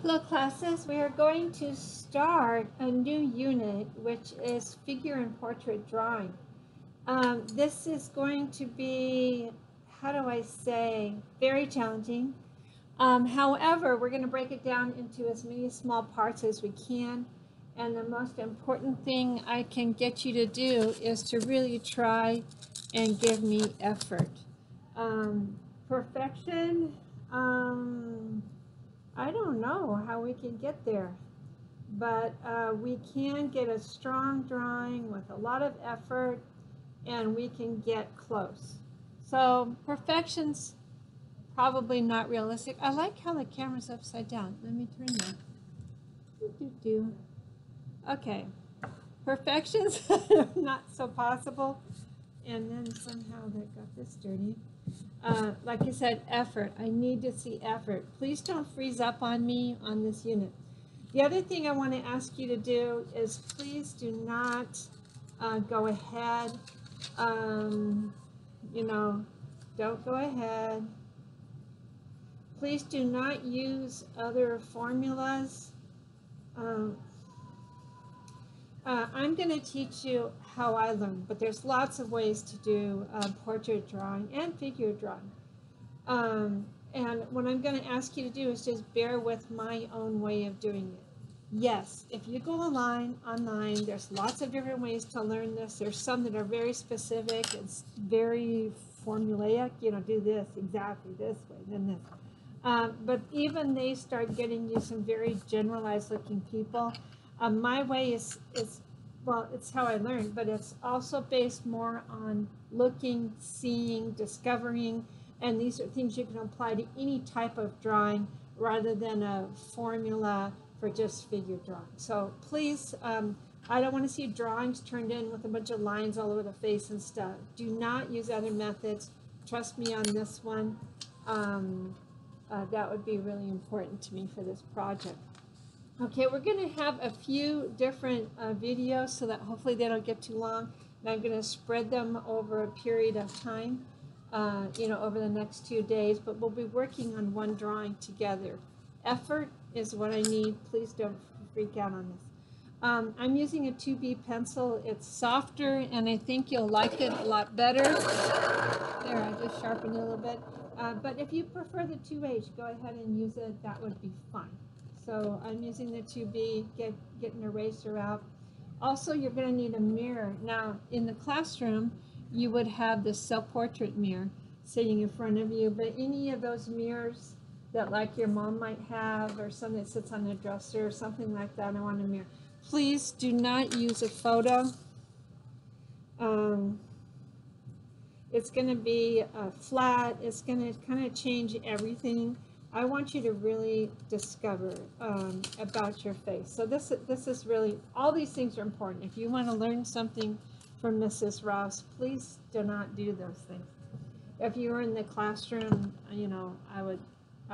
Hello classes, we are going to start a new unit which is figure and portrait drawing. This is going to be, how do I say, very challenging. However, we're going to break it down into as many small parts as we can. And the most important thing I can get you to do is to really try and give me effort. Perfection, I don't know how we can get there, but we can get a strong drawing with a lot of effort and we can get close. So perfection's probably not realistic. I like how the camera's upside down. Let me turn that. Do. Okay. Perfection's not so possible. And then somehow that got this dirty. Like I said, effort. I need to see effort. Please don't freeze up on me on this unit. The other thing I want to ask you to do is please do not go ahead. You know, don't go ahead. Please do not use other formulas. I'm going to teach you how I learn, but there's lots of ways to do portrait drawing and figure drawing. And what I'm going to ask you to do is just bear with my own way of doing it. Yes, if you go online, there's lots of different ways to learn this. There's some that are very specific. It's very formulaic, you know, do this exactly this way, then this. But even they start getting you some very generalized looking people. My way is, well, it's how I learned, but it's also based more on looking, seeing, discovering, and these are things you can apply to any type of drawing rather than a formula for just figure drawing. So please, I don't want to see drawings turned in with a bunch of lines all over the face and stuff. Do not use other methods. Trust me on this one. That would be really important to me for this project. Okay, we're going to have a few different videos so that hopefully they don't get too long. And I'm going to spread them over a period of time, you know, over the next 2 days, but we'll be working on one drawing together. Effort is what I need. Please don't freak out on this. I'm using a 2B pencil. It's softer and I think you'll like it a lot better. There, I just sharpened it a little bit. But if you prefer the 2H, go ahead and use it. That would be fine. So I'm using the 2B, get an eraser out. Also, you're going to need a mirror. Now, in the classroom, you would have the self-portrait mirror sitting in front of you, but any of those mirrors that like your mom might have or some that sits on the dresser or something like that, I want a mirror. Please do not use a photo. It's going to be flat. It's going to kind of change everything. I want you to really discover about your face. So this is really, all these things are important. If you want to learn something from Mrs. Rouse, please do not do those things. If you were in the classroom, you know, I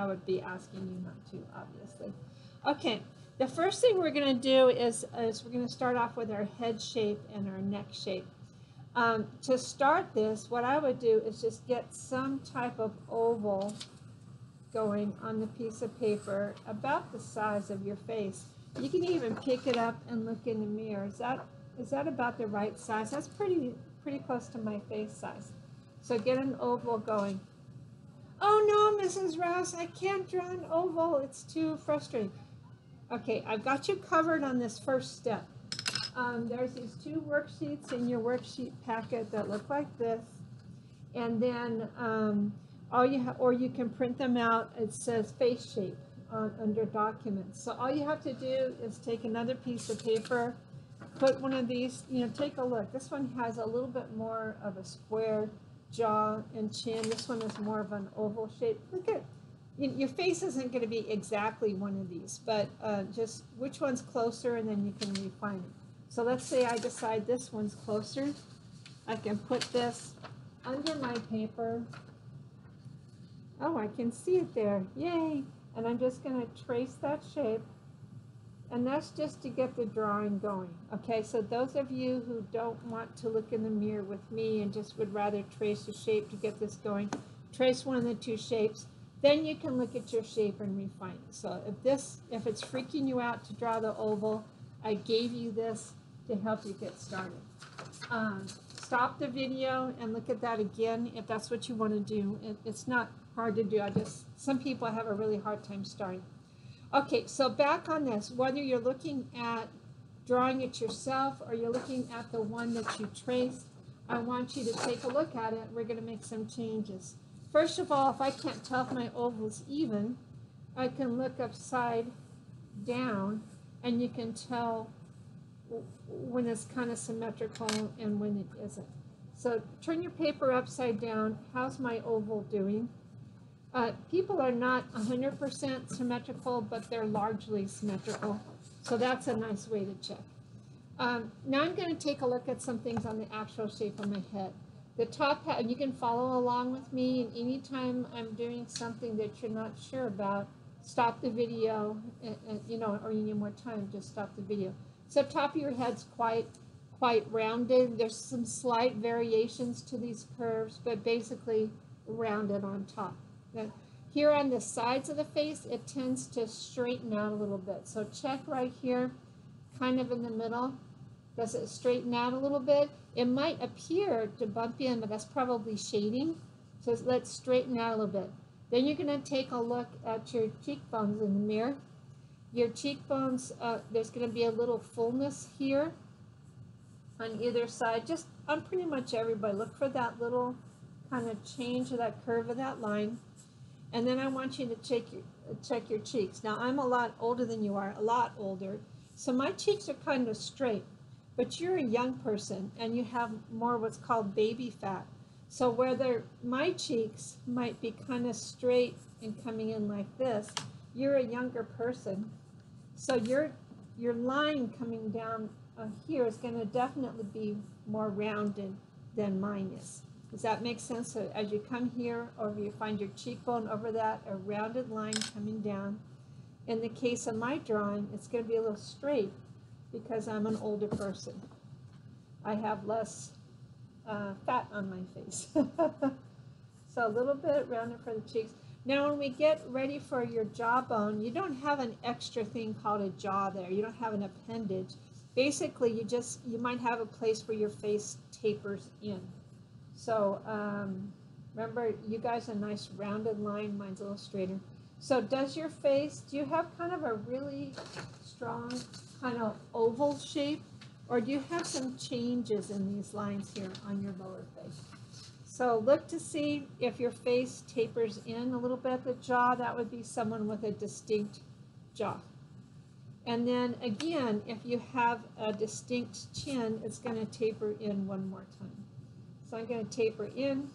would be asking you not to, obviously. Okay, the first thing we're going to do is we're going to start off with our head shape and our neck shape. To start this, what I would do is just get some type of oval going on the piece of paper about the size of your face. You can even pick it up and look in the mirror. Is that about the right size? That's pretty close to my face size. So get an oval going. Oh no, Mrs. Rouse, I can't draw an oval. It's too frustrating. Okay, I've got you covered on this first step. There's these 2 worksheets in your worksheet packet that look like this, and then or you can print them out. It says face shape under documents. So all you have to do is take another piece of paper, put one of these, you know, take a look. This one has a little bit more of a square jaw and chin. This one is more of an oval shape. Look at, your face isn't going to be exactly one of these, but just which one's closer, and then you can refine it. So let's say I decide this one's closer. I can put this under my paper. Oh, I can see it there. Yay! And I'm just going to trace that shape. And that's just to get the drawing going. Okay, so those of you who don't want to look in the mirror with me and just would rather trace a shape to get this going, trace one of the 2 shapes. Then you can look at your shape and refine it. So if it's freaking you out to draw the oval, I gave you this to help you get started. Stop the video and look at that again if that's what you want to do. It's not hard to do. Some people have a really hard time starting. Okay, so back on this, whether you're looking at drawing it yourself or you're looking at the one that you traced, I want you to take a look at it. We're going to make some changes. First of all, if I can't tell if my oval's even, I can look upside down and you can tell when it's kind of symmetrical and when it isn't. So turn your paper upside down. How's my oval doing? People are not 100% symmetrical, but they're largely symmetrical. So that's a nice way to check. Now I'm going to take a look at some things on the actual shape of my head. The top hat, and you can follow along with me, and anytime I'm doing something that you're not sure about, stop the video, or you need more time, just stop the video. So top of your head's quite rounded. There's some slight variations to these curves, but basically rounded on top. Now, here on the sides of the face, it tends to straighten out a little bit. So check right here, kind of in the middle. Does it straighten out a little bit? It might appear to bump in, but that's probably shading. So let's straighten out a little bit. Then you're going to take a look at your cheekbones in the mirror. Your cheekbones, there's going to be a little fullness here on either side, just on pretty much everybody. Look for that little kind of change of that curve of that line. And then I want you to check your cheeks. Now, I'm a lot older than you are, a lot older. So my cheeks are kind of straight, but you're a young person and you have more what's called baby fat. So whether my cheeks might be kind of straight and coming in like this, you're a younger person. So your line coming down here is going to definitely be more rounded than mine is. Does that make sense? So as you come here, or you find your cheekbone over that, a rounded line coming down. In the case of my drawing, it's going to be a little straight because I'm an older person. I have less fat on my face. So a little bit rounded for the cheeks. Now when we get ready for your jawbone, you don't have an extra thing called a jaw there. You don't have an appendage. Basically, you might have a place where your face tapers in. So remember, you guys, a nice rounded line. Mine's a little straighter. So do you have kind of a really strong kind of oval shape, or do you have some changes in these lines here on your lower face? So look to see if your face tapers in a little bit, the jaw. That would be someone with a distinct jaw. And then again, if you have a distinct chin, it's going to taper in one more time. So I'm going to taper in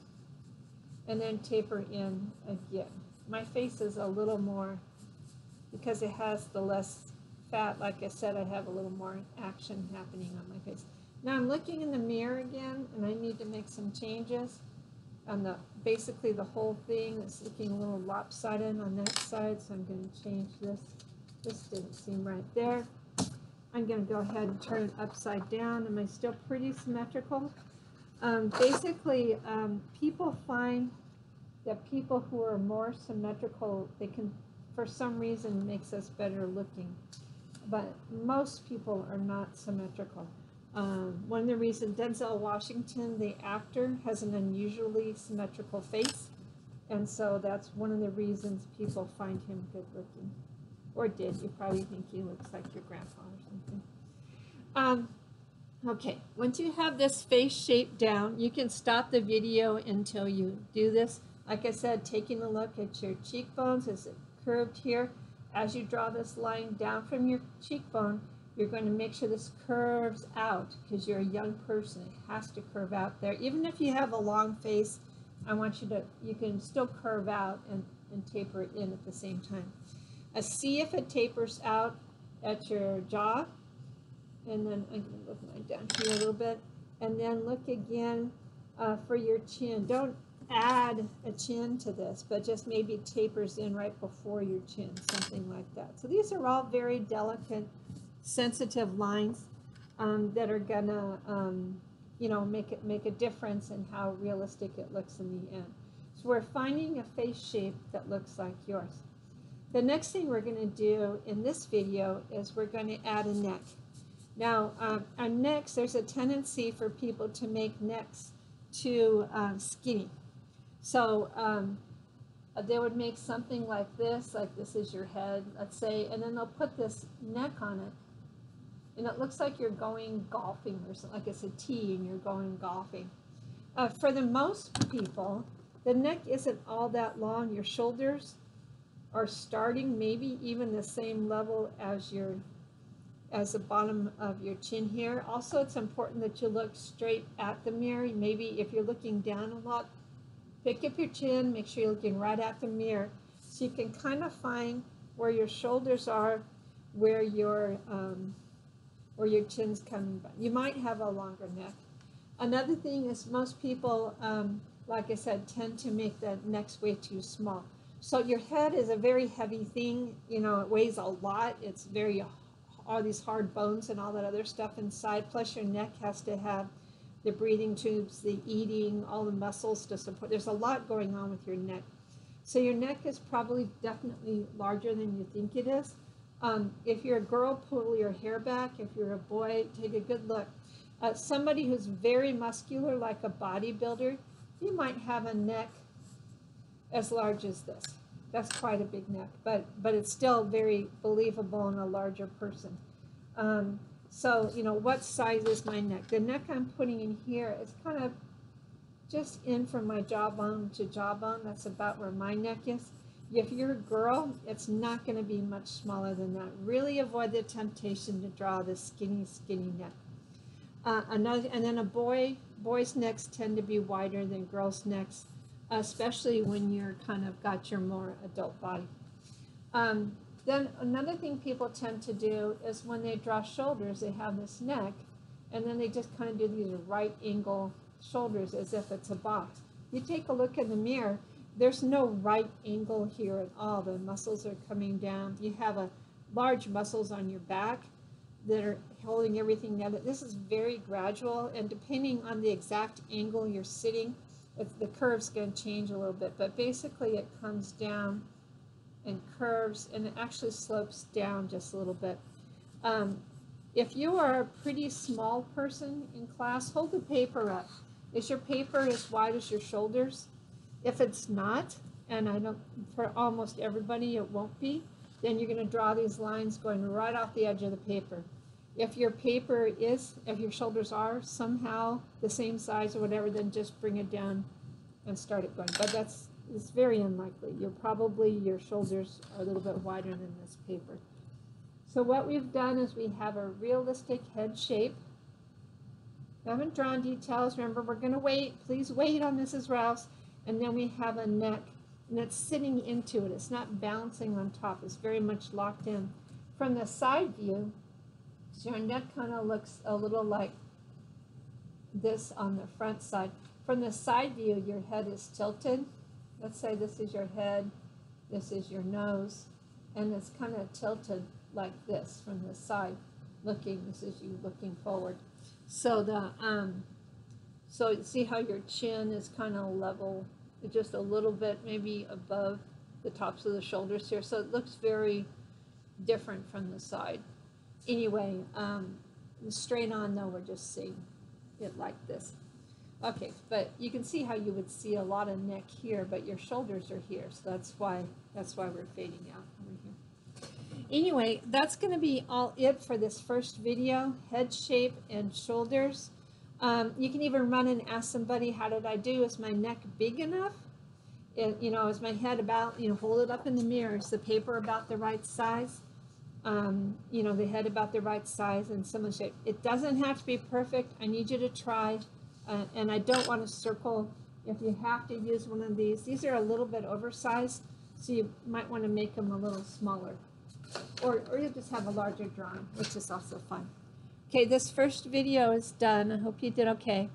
and then taper in again. My face is a little more, because it has the less fat, like I said, I have a little more action happening on my face. Now I'm looking in the mirror again, and I need to make some changes on basically the whole thing is looking a little lopsided on that side, so I'm going to change this. This didn't seem right there. I'm going to go ahead and turn it upside down. Am I still pretty symmetrical? Basically, people find that people who are more symmetrical, they can, for some reason, makes us better looking. But most people are not symmetrical. One of the reasons Denzel Washington, the actor, has an unusually symmetrical face. And so that's one of the reasons people find him good looking. Or did. You probably think he looks like your grandpa or something. Okay, once you have this face shape down, you can stop the video until you do this. Like I said, taking a look at your cheekbones. Is it curved here? As you draw this line down from your cheekbone, you're going to make sure this curves out because you're a young person. It has to curve out there. Even if you have a long face, I want you can still curve out and taper it in at the same time. See if it tapers out at your jaw. And then I'm going to look mine down here a little bit. And then look again for your chin. Don't add a chin to this, but just maybe tapers in right before your chin, something like that. So these are all very delicate, sensitive lines that are gonna, make a difference in how realistic it looks in the end. So we're finding a face shape that looks like yours. The next thing we're going to do in this video is we're going to add a neck. Now, on necks, there's a tendency for people to make necks too skinny. So they would make something like this is your head, let's say, and then they'll put this neck on it. And it looks like you're going golfing or something, like it's a T and you're going golfing. For the most people, the neck isn't all that long. Your shoulders are starting maybe even the same level as the bottom of your chin here. Also, it's important that you look straight at the mirror. Maybe if you're looking down a lot, pick up your chin, make sure you're looking right at the mirror so you can kind of find where your shoulders are, where your chin's coming back. You might have a longer neck. Another thing is most people, like I said, tend to make the necks way too small. So your head is a very heavy thing. You know, it weighs a lot. It's all these hard bones and all that other stuff inside. Plus your neck has to have the breathing tubes, the eating, all the muscles to support. There's a lot going on with your neck. So your neck is probably definitely larger than you think it is. If you're a girl, pull your hair back. If you're a boy, take a good look. Somebody who's very muscular, like a bodybuilder, you might have a neck as large as this. That's quite a big neck, but it's still very believable in a larger person. So, you know, what size is my neck? The neck I'm putting in here is kind of just in from my jawbone to jawbone. That's about where my neck is. If you're a girl, it's not going to be much smaller than that. Really avoid the temptation to draw this skinny, skinny neck. And then boys' necks tend to be wider than girls' necks, especially when you're kind of got your more adult body. Then another thing people tend to do is when they draw shoulders, they have this neck, and then they just kind of do these right angle shoulders as if it's a box. You take a look in the mirror, there's no right angle here at all. The muscles are coming down. You have large muscles on your back that are holding everything together. This is very gradual, and depending on the exact angle you're sitting, the curve's going to change a little bit, but basically it comes down and curves, and it actually slopes down just a little bit. If you are a pretty small person in class, hold the paper up. Is your paper as wide as your shoulders? If it's not, and I don't, for almost everybody it won't be, then you're going to draw these lines going right off the edge of the paper. If your paper is, if your shoulders are somehow the same size or whatever, then just bring it down and start it going. But it's very unlikely. Your shoulders are a little bit wider than this paper. So what we've done is we have a realistic head shape. We haven't drawn details. Remember, we're going to wait. Please wait on Mrs. Rouse. And then we have a neck, and it's sitting into it. It's not bouncing on top. It's very much locked in. From the side view, so your neck kind of looks a little like this on the front side. From the side view, your head is tilted. Let's say this is your head, this is your nose, and it's kind of tilted like this from the side looking. This is you looking forward. So so see how your chin is kind of level, just a little bit maybe above the tops of the shoulders here. So it looks very different from the side. Anyway, straight on though, we're just seeing it like this. Okay, but you can see how you would see a lot of neck here, but your shoulders are here, so that's why we're fading out over here. Anyway, that's going to be all it for this first video, head shape and shoulders. You can even run and ask somebody, how did I do? Is my neck big enough? You know, is my head about, you know, hold it up in the mirror. Is the paper about the right size? You know, the head about the right size and similar shape. It doesn't have to be perfect. I need you to try. And I don't want to circle. If you have to use one of these are a little bit oversized, so you might want to make them a little smaller. Or you just have a larger drawing, which is also fine. Okay, this first video is done. I hope you did okay.